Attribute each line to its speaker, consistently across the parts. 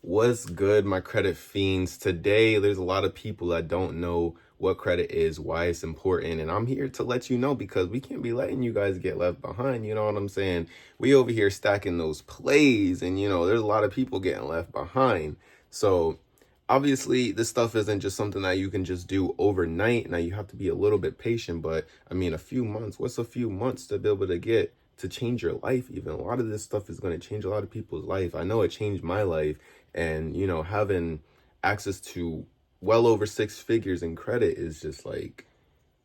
Speaker 1: What's good, my credit fiends? Today, there's a lot of people that don't know what credit is, why it's important, and I'm here to let you know because we can't be letting you guys get left behind. You know what I'm saying? We over here stacking those plays, and there's a lot of people getting left behind. So, obviously, this stuff isn't just something that you can just do overnight. Now, you have to be a little bit patient, but I mean, a few months. What's a few months to be able to get to change your life? Even a lot of this stuff is going to change a lot of people's life. I know it changed my life, and having access to well over six figures in credit is just like,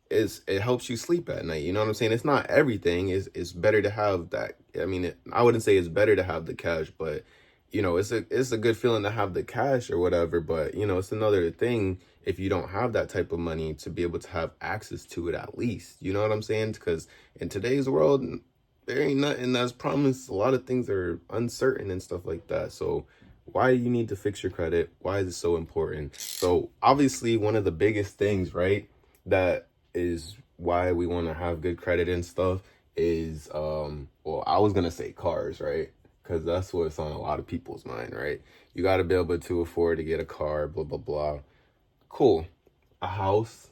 Speaker 1: it helps you sleep at night. You know what I'm saying? It's not everything. It's better to have that. I mean, I wouldn't say it's better to have the cash, but it's a good feeling to have the cash or whatever. But it's another thing if you don't have that type of money to be able to have access to it at least. You know what I'm saying? Because in today's world, there ain't nothing that's promised. A lot of things are uncertain and stuff like that. So why do you need to fix your credit? Why is it so important? So obviously one of the biggest things, right, that is why we want to have good credit and stuff is well, I was gonna say cars, right? Because that's what's on a lot of people's mind, right? You got to be able to afford to get a car, blah blah blah. Cool. A house,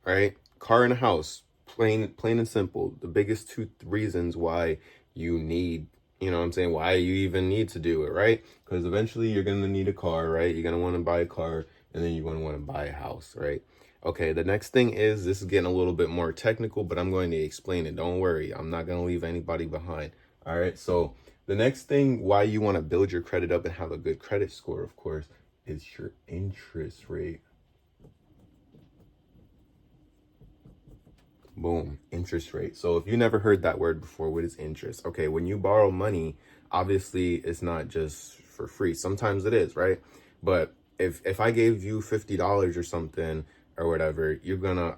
Speaker 1: right? Car and a house, plain and simple. The biggest two reasons why you need, what I'm saying, why you even need to do it, right? Because eventually you're going to need a car, right? You're going to want to buy a car, and then you're going to want to buy a house, right? Okay, the next thing is, this is getting a little bit more technical, but I'm going to explain it. Don't worry, I'm not going to leave anybody behind. All right, so the next thing why you want to build your credit up and have a good credit score, of course, is your interest rate. Boom, interest rate. So if you never heard that word before, what is interest? Okay, when you borrow money, obviously it's not just for free. Sometimes it is, right? But if I gave you $50 or something or whatever,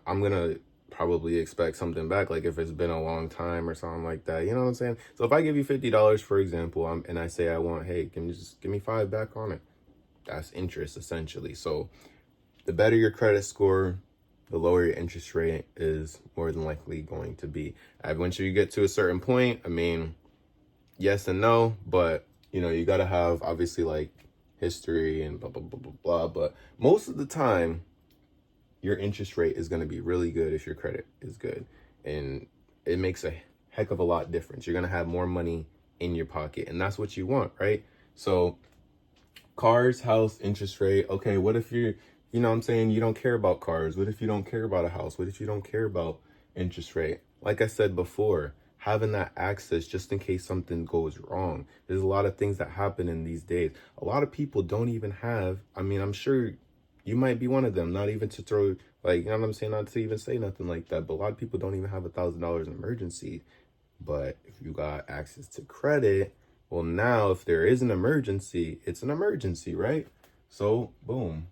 Speaker 1: I'm gonna probably expect something back. Like if it's been a long time or something like that, you know what I'm saying? So if I give you $50, for example, and I say hey, can you just give me 5 back on it? That's interest essentially. So the better your credit score, the lower your interest rate is more than likely going to be. Once you get to a certain point, I mean, yes and no, but you got to have obviously like history and blah, blah, blah, blah, blah. But most of the time, your interest rate is going to be really good if your credit is good. And it makes a heck of a lot difference. You're going to have more money in your pocket, and that's what you want, right? So cars, house, interest rate. Okay, what if you're, what I'm saying, you don't care about cars? What if you don't care about a house? What if you don't care about interest rate? Like I said before, having that access just in case something goes wrong. There's a lot of things that happen in these days. A lot of people don't even have, I mean, I'm sure you might be one of them, not even to throw, like, you know what I'm saying, not to even say nothing like that, but a lot of people don't even have $1,000 in emergency. But if you got access to credit, well, now if there is an emergency, it's an emergency, right? So, boom.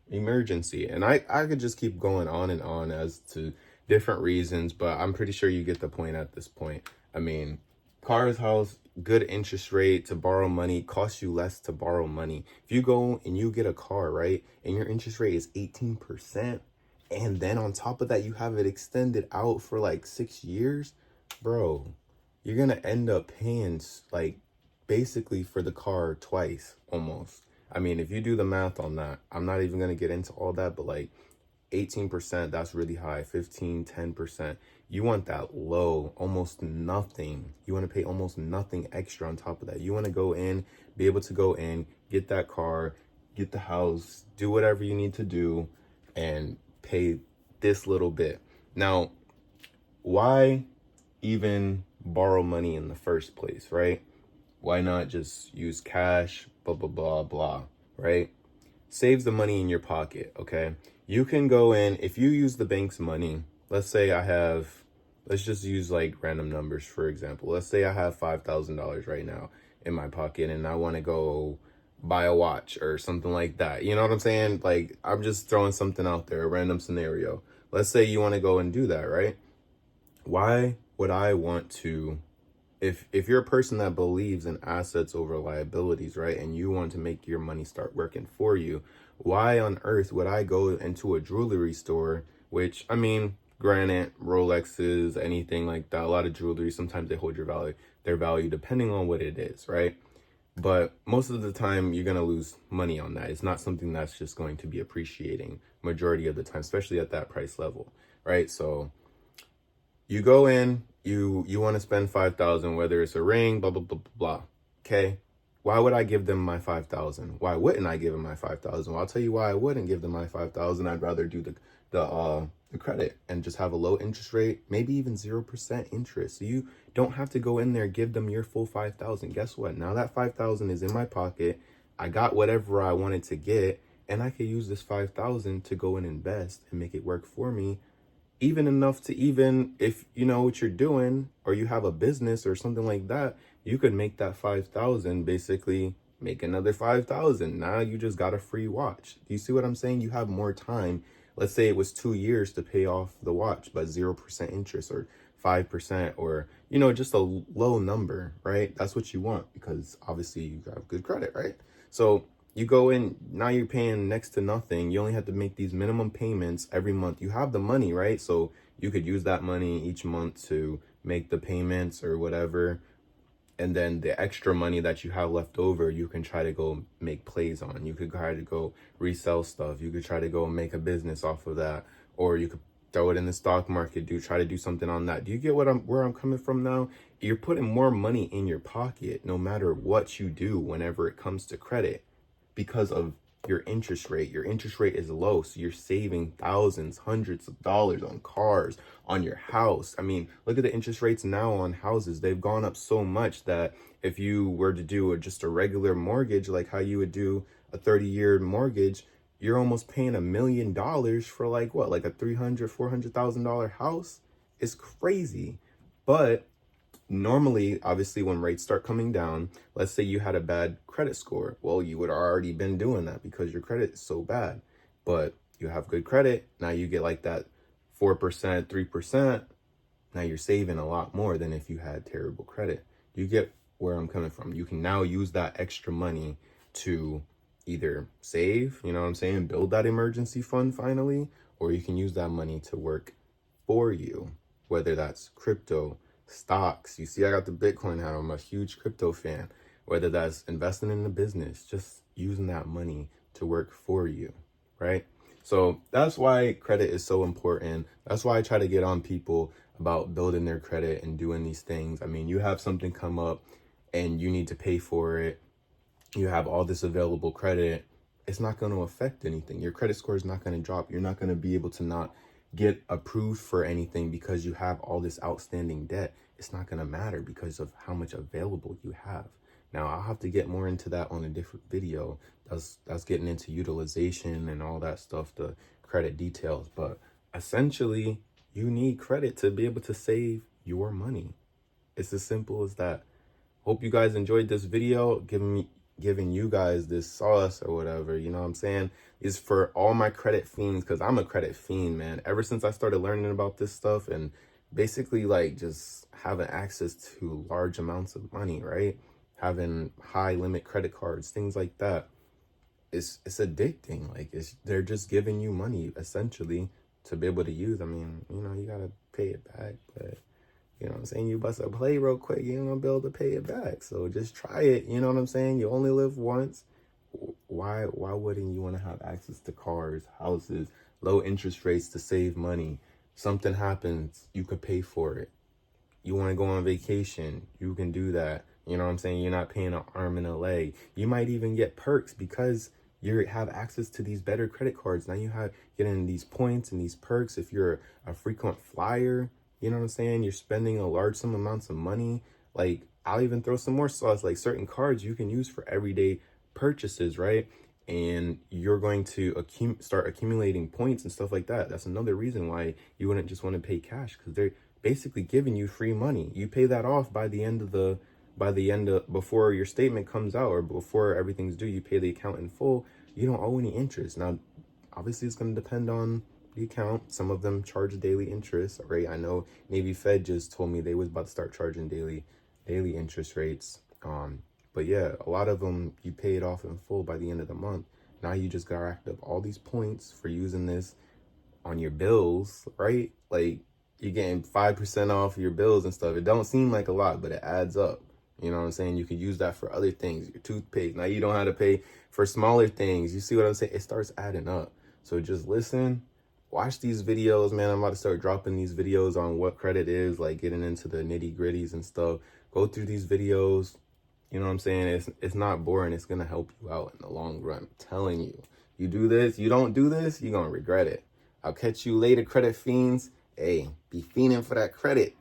Speaker 1: Emergency. And I could just keep going on and on as to different reasons, but I'm pretty sure you get the point at this point. I mean, cars, house, good interest rate to borrow money, costs you less to borrow money. If you go and you get a car, right, and your interest rate is 18%, and then on top of that, you have it extended out for like 6 years, bro, you're going to end up paying like basically for the car twice almost. I mean, if you do the math on that, I'm not even going to get into all that, but like 18%, that's really high. 15, 10%. You want that low, almost nothing. You want to pay almost nothing extra on top of that. You want to go in, be able to go in, get that car, get the house, do whatever you need to do, and pay this little bit. Now, why even borrow money in the first place, right? Why not just use cash, blah, blah, blah, blah, right? Saves the money in your pocket, okay? You can go in, if you use the bank's money, let's just use like random numbers, for example. Let's say I have $5,000 right now in my pocket and I want to go buy a watch or something like that. You know what I'm saying? Like, I'm just throwing something out there, a random scenario. Let's say you want to go and do that, right? Why would I want to, if you're a person that believes in assets over liabilities, right, and you want to make your money start working for you, why on earth would I go into a jewelry store, which, I mean, Granted, Rolexes, anything like that, a lot of jewelry, sometimes they hold their value depending on what it is, right? But most of the time, you're going to lose money on that. It's not something that's just going to be appreciating majority of the time, especially at that price level, right? So you go in, you want to spend 5,000, whether it's a ring, blah, blah, blah, blah, blah. Okay. Why would I give them my 5,000? Why wouldn't I give them my 5,000? Well, I'll tell you why I wouldn't give them my 5,000. I'd rather do the credit and just have a low interest rate, maybe even 0% interest. So you don't have to go in there, give them your full 5,000. Guess what? Now that 5,000 is in my pocket. I got whatever I wanted to get, and I could use this 5,000 to go and invest and make it work for me, even enough to, even if you know what you're doing or you have a business or something like that, you could make that 5,000 basically make another 5,000. Now you just got a free watch. Do you see what I'm saying? You have more time. Let's say it was 2 years to pay off the watch, but 0% interest or 5% or, you know, just a low number, right? That's what you want because obviously you have good credit, right? So you go in, now you're paying next to nothing. You only have to make these minimum payments every month. You have the money, right? So you could use that money each month to make the payments or whatever. And then the extra money that you have left over, you can try to go make plays on. You could try to go resell stuff. You could try to go make a business off of that. Or you could throw it in the stock market, try to do something on that. Do you get where I'm coming from now? You're putting more money in your pocket no matter what you do whenever it comes to credit, because of your interest rate. Your interest rate is low, so you're saving thousands, hundreds of dollars on cars, on your house. I mean, look at the interest rates now on houses. They've gone up so much that if you were to do just a regular mortgage, like how you would do a 30-year mortgage, you're almost paying $1 million for like what, like a $300,000-$400,000 house. It's crazy. But normally, obviously, when rates start coming down, let's say you had a bad credit score. Well, you would already been doing that because your credit is so bad. But you have good credit. Now you get like that 4%, 3%. Now you're saving a lot more than if you had terrible credit. You get where I'm coming from. You can now use that extra money to either save, you know what I'm saying, build that emergency fund finally, or you can use that money to work for you, whether that's crypto, stocks. You see, I got the Bitcoin hat. I'm a huge crypto fan. Whether that's investing in the business, just using that money to work for you, right? So that's why credit is so important. That's why I try to get on people about building their credit and doing these things. I mean, you have something come up and you need to pay for it. You have all this available credit. It's not going to affect anything. Your credit score is not going to drop. You're not going to be able to not get approved for anything because you have all this outstanding debt. It's not going to matter because of how much available you have. Now, I'll have to get more into that on a different video. That's getting into utilization and all that stuff, the credit details. But essentially, you need credit to be able to save your money. It's as simple as that. Hope you guys enjoyed this video, giving you guys this sauce or whatever, you know what I'm saying, is for all my credit fiends, because I'm a credit fiend, man. Ever since I started learning about this stuff and basically like just having access to large amounts of money, right? Having high limit credit cards, things like that. It's addicting. Like they're just giving you money essentially to be able to use. I mean, you know, you gotta pay it back, but you know what I'm saying, you bust a play real quick, you ain't gonna be able to pay it back. So just try it, you know what I'm saying? You only live once. Why wouldn't you want to have access to cars, houses, low interest rates to save money? Something happens, you could pay for it. You want to go on vacation, you can do that. You know what I'm saying? You're not paying an arm and a leg. You might even get perks because you have access to these better credit cards. Now you have getting these points and these perks. If you're a frequent flyer, you know what I'm saying, you're spending a large sum amounts of money. Like, I'll even throw some more sauce, like certain cards you can use for everyday purchases, right? And you're going to start accumulating points and stuff like that. That's another reason why you wouldn't just want to pay cash, because they're basically giving you free money. You pay that off by the end of before your statement comes out or before everything's due. You pay the account in full. You don't owe any interest. Now, obviously, it's going to depend on the account. Some of them charge daily interest, right? I know Navy Fed just told me they was about to start charging daily interest rates. But yeah, a lot of them you pay it off in full by the end of the month. Now you just got racked up all these points for using this on your bills, right? Like you're getting 5% off your bills and stuff. It don't seem like a lot, but it adds up. You know what I'm saying? You could use that for other things, your toothpaste. Now you don't have to pay for smaller things. You see what I'm saying? It starts adding up. So just listen, watch these videos, man. I'm about to start dropping these videos on what credit is, like getting into the nitty gritties and stuff. Go through these videos. You know what I'm saying? It's not boring. It's going to help you out in the long run. I'm telling you. You do this, you don't do this, you're going to regret it. I'll catch you later, credit fiends. Hey, be fiending for that credit.